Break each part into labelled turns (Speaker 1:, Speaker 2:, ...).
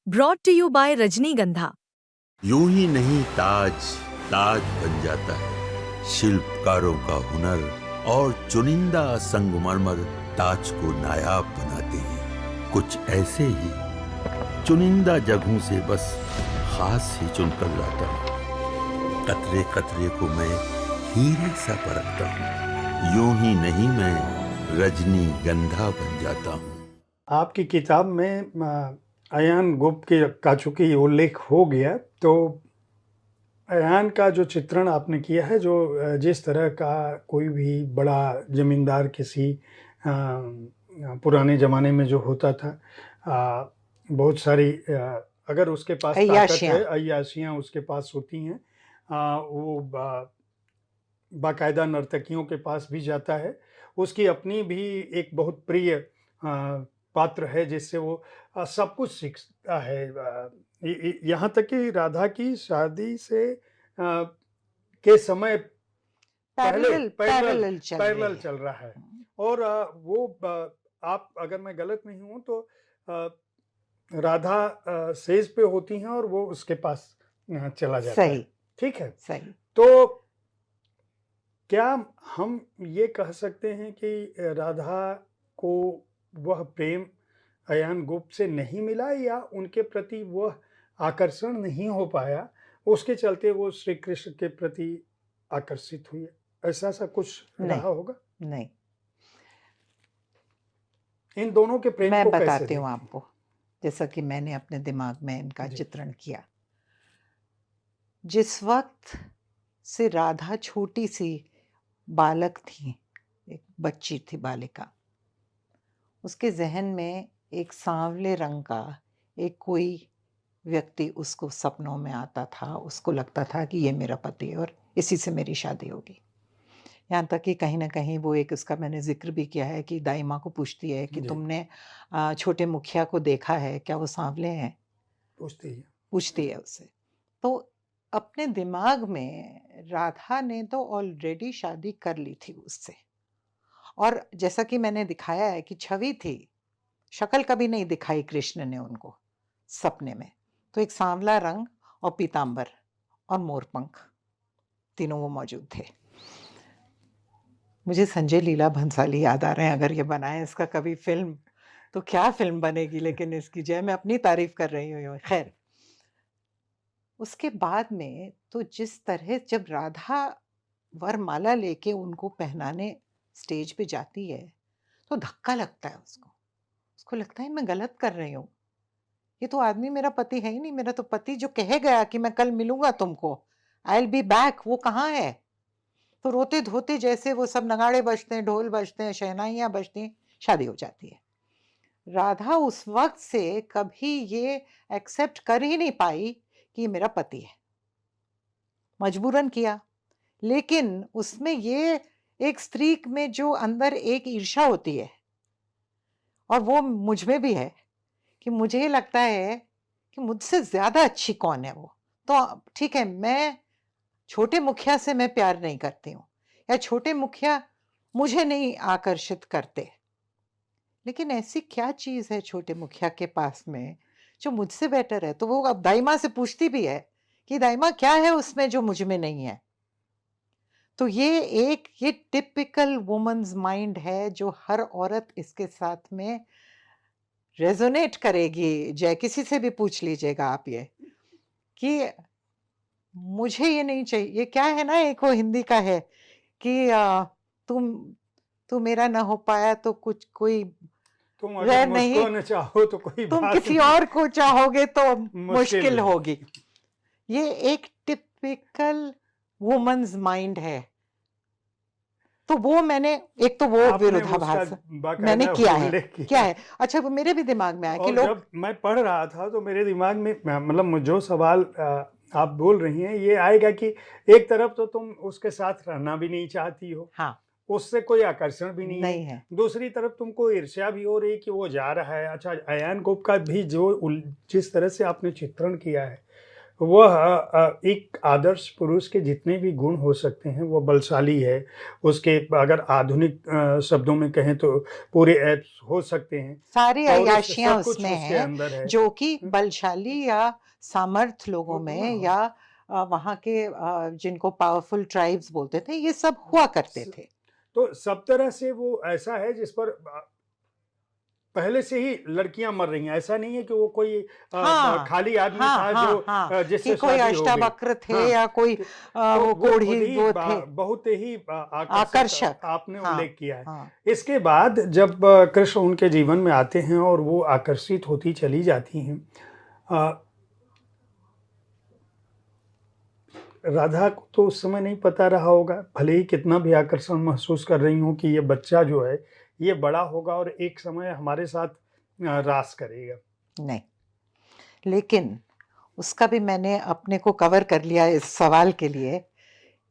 Speaker 1: Brought to you by रजनीगंधा।
Speaker 2: यूं ही नहीं ताज ताज बन जाता है, शिल्पकारों का हुनर और चुनिंदा संगमरमर ताज को नायाब बनाते हैं। कुछ ऐसे ही चुनिंदा जगहों से बस खास ही चुनकर लाता हूँ। कतरे कतरे को मैं हीरे सा परखता हूँ। यूं ही नहीं मैं रजनीगंधा बन जाता हूँ।
Speaker 3: आपकी किताब में अयान गुप्त का चूंकि उल्लेख हो गया, तो अयान का जो चित्रण आपने किया है, जो जिस तरह का कोई भी बड़ा जमींदार किसी पुराने ज़माने में जो होता था, बहुत सारी अगर उसके पास ताकत है, अय्याशियाँ उसके पास होती हैं, वो बाकायदा नर्तकियों के पास भी जाता है। उसकी अपनी भी एक बहुत प्रिय पात्र है जिससे वो सब कुछ सीखता है। यहाँ तक कि राधा की शादी से के समय पैरेलल चल रहा है। और वो आप अगर मैं गलत नहीं हूँ तो राधा सेज पे होती हैं और वो उसके पास चला जाता है। ठीक है, सही। तो क्या हम ये कह सकते हैं कि राधा को वह प्रेम अयान गुप्त से नहीं मिला, या उनके प्रति वह आकर्षण नहीं हो पाया, उसके चलते वो श्री कृष्ण के प्रति आकर्षित हुई? ऐसा कुछ रहा होगा?
Speaker 4: नहीं,
Speaker 3: इन दोनों के प्रेम
Speaker 4: मैं
Speaker 3: को
Speaker 4: बताती हूँ आपको, जैसा कि मैंने अपने दिमाग में इनका चित्रण किया। जिस वक्त से राधा छोटी सी बालक थी, एक बच्ची थी, बालिका, उसके जहन में एक सांवले रंग का एक कोई व्यक्ति उसको सपनों में आता था। उसको लगता था कि ये मेरा पति है और इसी से मेरी शादी होगी। यहाँ तक कि कहीं ना कहीं वो एक, उसका मैंने जिक्र भी किया है कि दाई माँ को पूछती है कि तुमने छोटे मुखिया को देखा है क्या, वो सांवले हैं, पूछती है उससे। तो अपने दिमाग में राधा ने तो ऑलरेडी शादी कर ली थी उससे, और जैसा कि मैंने दिखाया है कि छवि थी, शक्ल कभी नहीं दिखाई कृष्ण ने उनको सपने में। तो एक सांवला रंग और पीतांबर और मोरपंख, तीनों वो मौजूद थे। मुझे संजय लीला भंसाली याद आ रहे हैं। अगर ये बनाए इसका कभी फिल्म तो क्या फिल्म बनेगी, लेकिन इसकी जय, मैं अपनी तारीफ कर रही हूँ। खैर, उसके बाद में तो जिस तरह जब राधा वरमाला लेके उनको पहनाने स्टेज पे जाती है तो धक्का लगता है उसको लगता है मैं गलत कर रही हूँ, ये तो आदमी मेरा पति है ही नहीं। मेरा तो पति जो कहे गया कि मैं कल मिलूंगा तुमको, आई विल बी बैक, वो कहाँ है? तो रोते धोते जैसे वो सब नगाड़े बजते हैं, ढोल बजते हैं, शहनाइयाँ बजती हैं, शादी हो जाती है। राधा उस वक्त से कभी ये एक्सेप्ट कर ही नहीं पाई कि ये मेरा पति है, मजबूरन किया। लेकिन उसमें ये एक स्त्री में जो अंदर एक ईर्ष्या होती है, और वो मुझ में भी है, कि मुझे लगता है कि मुझसे ज्यादा अच्छी कौन है वो। तो ठीक है, मैं छोटे मुखिया से मैं प्यार नहीं करती हूँ, या छोटे मुखिया मुझे नहीं आकर्षित करते, लेकिन ऐसी क्या चीज है छोटे मुखिया के पास में जो मुझसे बेटर है? तो वो अब दाई से पूछती भी है कि दाई क्या है उसमें जो मुझ में नहीं है। तो ये टिपिकल वुमेन्स माइंड है जो हर औरत इसके साथ में रेजोनेट करेगी। जय, किसी से भी पूछ लीजिएगा आप ये, कि मुझे ये नहीं चाहिए। ये क्या है ना, एक वो हिंदी का है कि तुम मेरा ना हो पाया तो कुछ कोई
Speaker 3: तुम अगर मुझको न चाहो तो कोई
Speaker 4: तुम किसी और को चाहोगे तो मुश्किल होगी। ये एक टिपिकल वुमेन्स माइंड है। तो वो मैंने, एक तो वो विरोधाभास मैंने किया है। क्या है? अच्छा, वो मेरे भी दिमाग में आया कि लोग,
Speaker 3: जब मैं पढ़ रहा था तो मेरे दिमाग में, मतलब जो सवाल आप बोल रही हैं ये आएगा कि एक तरफ तो तुम उसके साथ रहना भी नहीं चाहती हो,
Speaker 4: हाँ,
Speaker 3: उससे कोई आकर्षण भी नहीं है। दूसरी तरफ तुमको ईर्ष्या भी हो रही कि वो जा रहा है। अच्छा, अयान गुप्त का भी जो जिस तरह से आपने चित्रण किया है, वह एक आदर्श पुरुष के जितने भी गुण हो सकते हैं वो बलशाली है। उसके अगर आधुनिक शब्दों में कहें तो पूरे ऐप्स हो सकते हैं।
Speaker 4: सारी
Speaker 3: पौरुष
Speaker 4: अय्याशियां
Speaker 3: सब कुछ
Speaker 4: उसमें
Speaker 3: उसके
Speaker 4: है
Speaker 3: अंदर है।
Speaker 4: जो कि बलशाली या सामर्थ लोगों
Speaker 3: वो-
Speaker 4: में
Speaker 3: हाँ,
Speaker 4: या वहाँ के जिनको पावरफुल ट्राइब्स बोलते थे ये सब हुआ करते थे।
Speaker 3: तो सब तरह से वो ऐसा है जिस पर पहले से ही लड़कियां मर रही हैं। ऐसा नहीं है कि वो कोई
Speaker 4: हाँ
Speaker 3: खाली आदमी
Speaker 4: हाँ
Speaker 3: था
Speaker 4: हाँ
Speaker 3: जो
Speaker 4: हाँ कि
Speaker 3: जिससे
Speaker 4: कोई
Speaker 3: शादी हो गई।
Speaker 4: अष्टावक्र थे
Speaker 3: हाँ,
Speaker 4: या कोई
Speaker 3: तो
Speaker 4: वो
Speaker 3: वो खुद
Speaker 4: कोढ़ी
Speaker 3: ही
Speaker 4: वो थे
Speaker 3: बहुत ही आकर्षक
Speaker 4: आकर्षक।
Speaker 3: आपने
Speaker 4: हाँ
Speaker 3: उल्लेख किया है।
Speaker 4: हाँ
Speaker 3: इसके बाद जब कृष्ण उनके जीवन में आते हैं और वो आकर्षित होती चली जाती हैं, अ, राधा को तो उस समय नहीं पता रहा होगा, भले ही कितना भी आकर्षण महसूस कर रही हूँ कि ये बच्चा जो है ये बड़ा होगा और एक समय हमारे साथ रास करेगा।
Speaker 4: नहीं, लेकिन उसका भी मैंने अपने को कवर कर लिया इस सवाल के लिए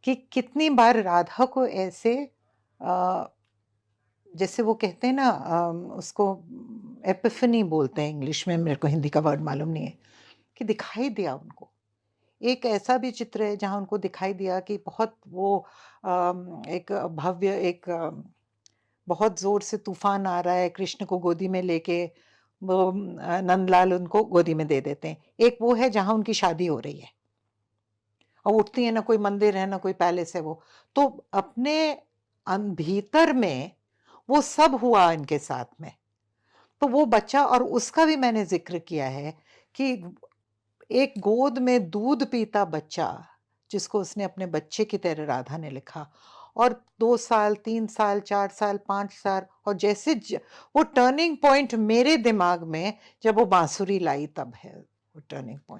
Speaker 4: कि कितनी बार राधा को ऐसे अ, जैसे वो कहते हैं ना उसको एपिफनी बोलते हैं इंग्लिश में, मेरे को हिंदी का वर्ड मालूम नहीं है, कि दिखाई दिया उनको। एक ऐसा भी चित्र है जहाँ उनको दिखाई दिया कि बहुत वो एक भव्य एक बहुत ज़ोर से तूफान आ रहा है, कृष्ण को गोदी में लेके वो नंदलाल उनको गोदी में दे देते हैं। एक वो है जहाँ उनकी शादी हो रही है और उठती है, ना कोई मंदिर है ना कोई पैलेस है वो। तो अपने भीतर में वो सब हुआ इनके साथ में। तो वो बच्चा, और उसका भी मैंने ज़िक्र किया है कि एक गोद में दूध पीता बच्चा जिसको उसने अपने बच्चे की तरह राधा ने लिखा, और 2 साल 3 साल 4 साल 5 साल, और जैसे वो टर्निंग पॉइंट मेरे दिमाग में जब वो बांसुरी लाई तब है वो टर्निंग पॉइंट।